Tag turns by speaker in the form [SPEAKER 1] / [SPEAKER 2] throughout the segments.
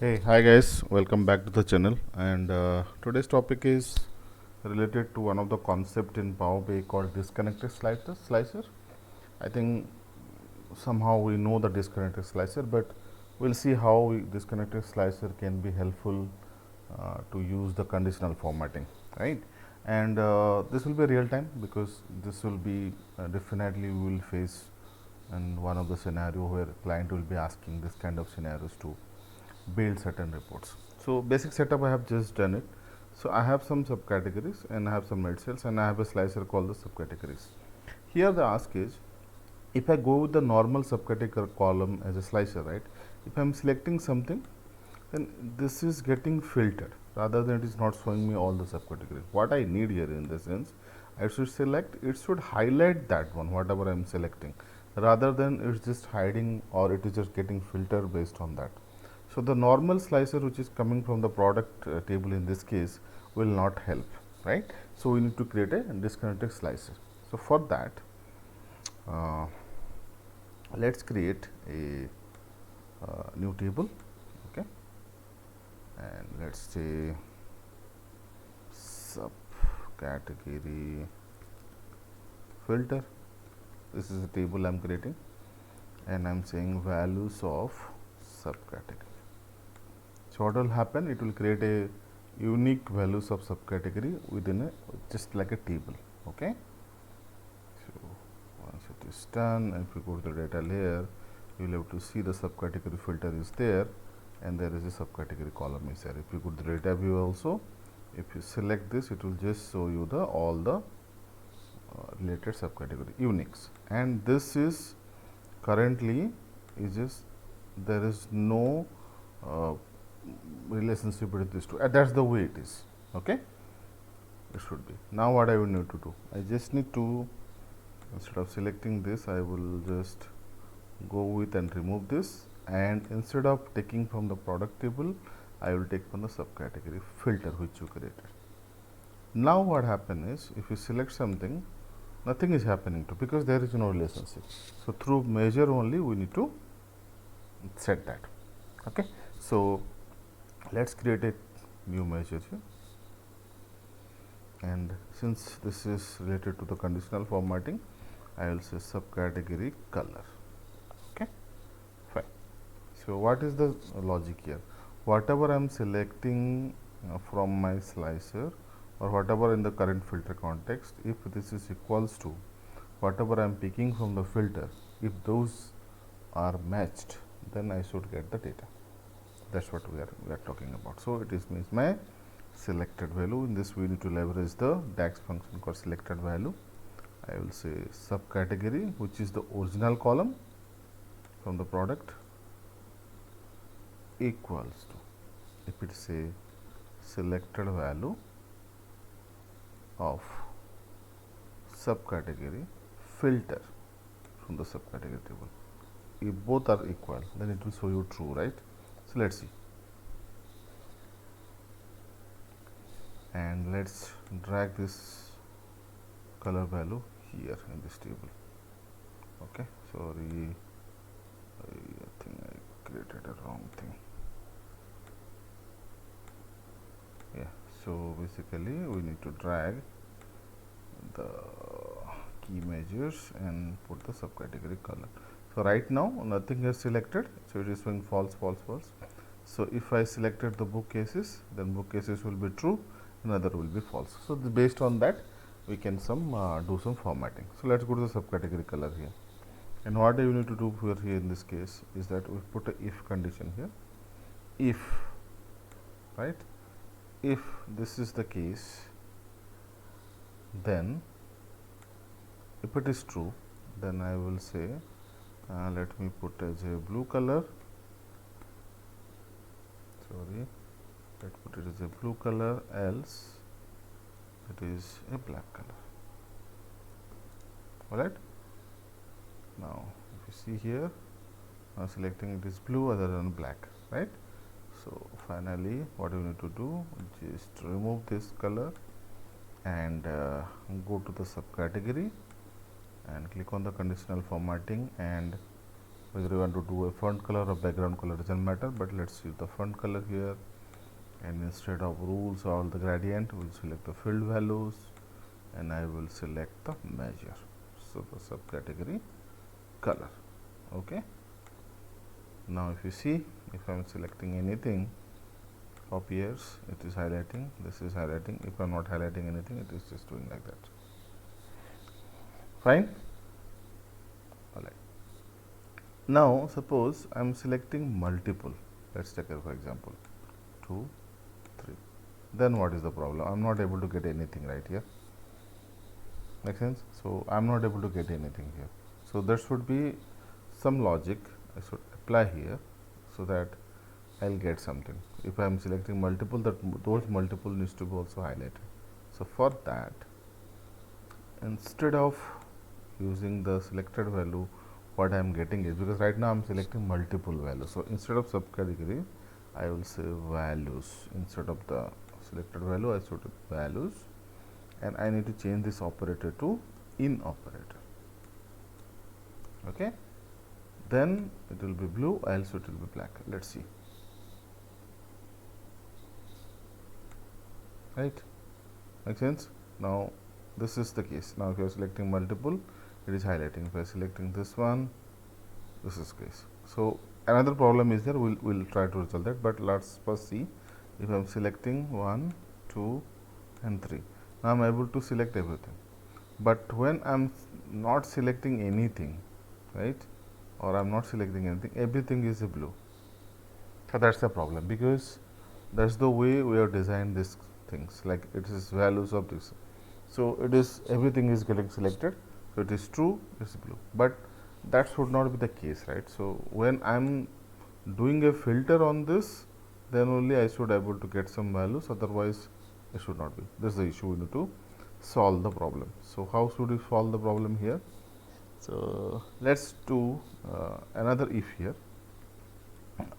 [SPEAKER 1] Hey, hi guys, welcome back to the channel. And today's topic is related to one of the concept in Power BI called disconnected slicer. I think somehow we know the disconnected slicer, but we'll see how disconnected slicer can be helpful to use the conditional formatting, right? And this will be real time because this will be definitely we will face in one of the scenario where client will be asking this kind of scenarios to build certain reports. So basic setup I have just done it. So I have some subcategories and I have some med cells and I have a slicer called the subcategories. Here the ask is, if I go with the normal subcategory column as a slicer, right? If I am selecting something, then this is getting filtered rather than it is not showing me all the subcategories. What I need here in the sense, I should select, it should highlight that one, whatever I am selecting, rather than it's just hiding or it is just getting filtered based on that. So the normal slicer which is coming from the product table in this case will not help, right? So we need to create a disconnected slicer. So for that, uh, let's create a new table, okay, and let's say subcategory filter. This is a table I'm creating, and I'm saying values of subcategory. So what will happen? It will create a unique values of subcategory within a just like a table. Okay. So once it is done, if you go to the data layer, you will have to see the subcategory filter is there, and there is a subcategory column is there. If you go to the data view also, if you select this, it will just show you the all the related subcategory uniques, and this is currently is just there is no uh, relationship between these two. That's the way it is. Okay, it should be. Now what I will need to do, I just need to, instead of selecting this, I will just go with and remove this, and instead of taking from the product table, I will take from the subcategory filter which you created. Now what happen is, if you select something, nothing is happening to, because there is no relationship. So through measure only we need to set that. Okay, so let's create a new measure here, and since this is related to the conditional formatting, I will say subcategory color. Okay, fine. So what is the logic here? Whatever I am selecting from my slicer, or whatever in the current filter context, if this is equals to whatever I am picking from the filter, if those are matched, then I should get the data. That's what we are talking about. So it is means my selected value. In this we need to leverage the DAX function called selected value. I will say subcategory, which is the original column from the product, equals to, if it is a selected value of subcategory filter from the subcategory table. If both are equal, then it will show you true, right? So let's see, and let's drag this color value here in this table. Okay, sorry, I think I created a wrong thing. Yeah, so basically we need to drag the key measures and put the subcategory color. So right now nothing is selected, so it is showing false, false, false. So if I selected the bookcases, then bookcases will be true, another will be false. So based on that, we can do some formatting. So let's go to the subcategory color here. And what you need to do here in this case is that we put a if condition here. If, right? If this is the case, then if it is true, then I will say let me put as a blue color. Sorry, let's put it as a blue color, else it is a black color. Alright. Now if you see here, now selecting it is blue other than black, right? So finally what you need to do, just remove this color and go to the subcategory and click on the conditional formatting and whether you want to do a font color or background color doesn't matter, but let's use the font color here, and instead of rules or the gradient we'll select the field values, and I will select the measure, so the subcategory color. Okay, now if you see, if I am selecting anything appears, it is highlighting, this is highlighting. If I am not highlighting anything, it is just doing like that. Fine. Alright. Now suppose I am selecting multiple. Let's take it for example 2, 3. Then what is the problem? I am not able to get anything right here. Make sense? So I am not able to get anything here. So there should be some logic I should apply here, so that I will get something. If I am selecting multiple, those multiple needs to be also highlighted. So for that, instead of using the selected value, what I am getting is, because right now I am selecting multiple values. So instead of subcategory, I will say values. Instead of the selected value, I should values, and I need to change this operator to in operator. Okay. Then it will be blue, else it will be black. Let's see. Right? Make sense? Now this is the case. Now if you are selecting multiple, it is highlighting. If I am selecting this one, this is case. So another problem is there. We'll try to resolve that. But let's first see. If I am selecting 1, 2, and 3, now I am able to select everything. But when I am not selecting anything, right, or I am not selecting anything, everything is a blue. So that's the problem, because that's the way we have designed these things. Like it is values of this. So it is, everything is getting selected. So it is true, it's blue. But that should not be the case, right? So when I am doing a filter on this, then only I should able to get some values, otherwise it should not be. This is the issue we need to solve the problem. So how should we solve the problem here? So let's do another if here.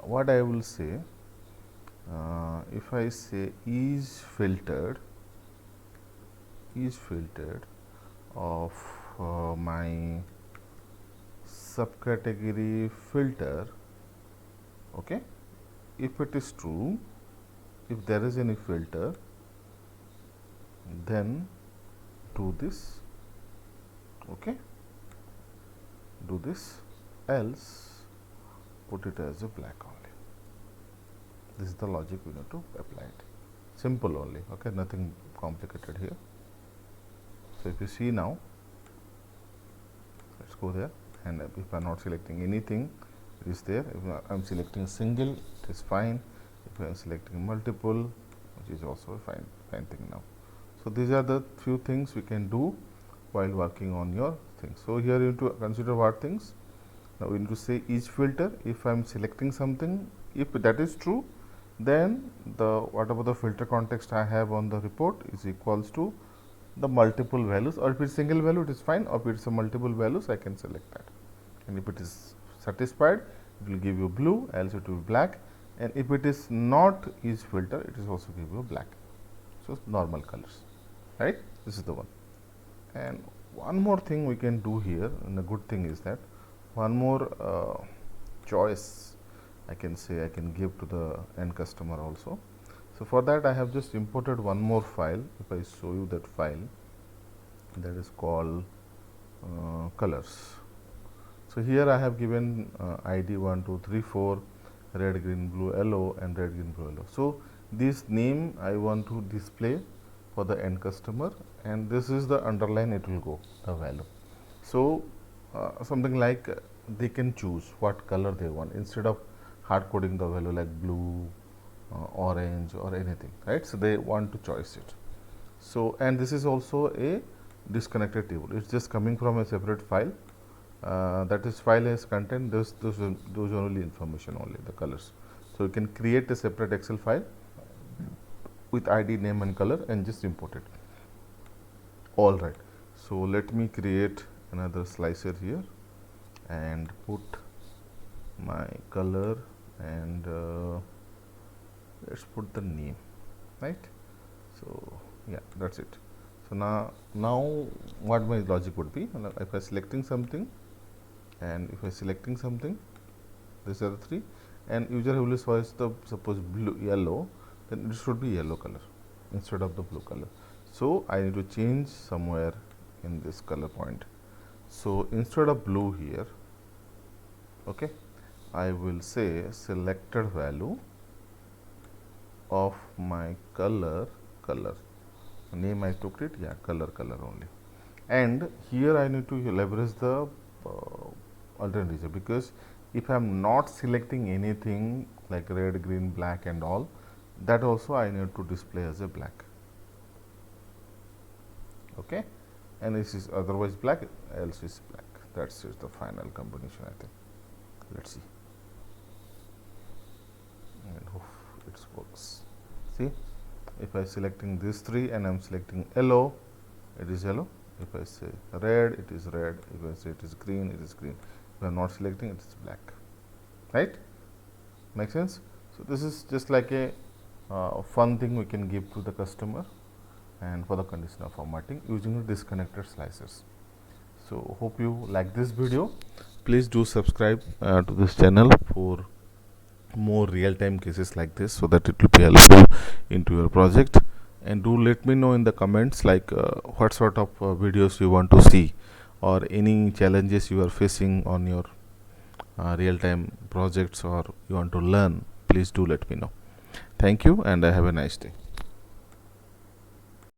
[SPEAKER 1] What I will say, if I say is filtered of my subcategory filter, okay, if it is true, if there is any filter, then do this, okay, do this, else put it as a black only. This is the logic we need to apply it. Simple only, okay, nothing complicated here. So if you see now, let's go there, and if I am not selecting anything, it is there. If I am selecting single, it is fine. If I am selecting multiple, which is also a fine thing now. So these are the few things we can do while working on your things. So here you need to consider what things. Now we need to say each filter. If I am selecting something, if that is true, then the whatever the filter context I have on the report is equals to the multiple values, or if it's single value, it is fine, or if it's a multiple values, I can select that. And if it is satisfied, it will give you blue, else it will be black, and if it is not each filter, it is also give you black. So normal colors, right? This is the one. And one more thing we can do here, and the good thing is that one more choice I can say I can give to the end customer also. So for that I have just imported one more file. If I show you that file, that is called colors. So here I have given ID 1, 2, 3, 4, red, green, blue, yellow, and red, green, blue, yellow. So this name I want to display for the end customer, and this is the underline it will go, the value. So something like they can choose what color they want instead of hard coding the value like blue, orange, or anything, right? So they want to choose it. So and this is also a disconnected table. It's just coming from a separate file. That is file has content those only information, only the colors. So you can create a separate Excel file with ID, name, and color, and just import it. All right. So let me create another slicer here and put my color, and let's put the name, right? So yeah, that's it. So now what my logic would be, if I selecting something, and if I selecting something, These are the three, and user will choose the suppose blue yellow, then it should be yellow color instead of the blue color. So I need to change somewhere in this color point. So instead of blue here, okay, I will say selected value of my color name I took it, yeah, color only. And here I need to leverage the alternate region, because if I am not selecting anything like red, green, black and all, that also I need to display as a black. Okay, and this is otherwise black, else is black. That's just the final combination, I think. Let's see, and hope it works. See, if I selecting these three and I am selecting yellow, it is yellow. If I say red, it is red. If I say it is green, it is green. If I am not selecting, it is black. Right? Make sense? So this is just like a fun thing we can give to the customer, and for the conditional formatting using the disconnected slicers. So hope you like this video. Please do subscribe to this channel for more real-time cases like this, so that it will be helpful into your project. And do let me know in the comments like what sort of videos you want to see, or any challenges you are facing on your real-time projects, or you want to learn. Please do let me know. Thank you, and have a nice day.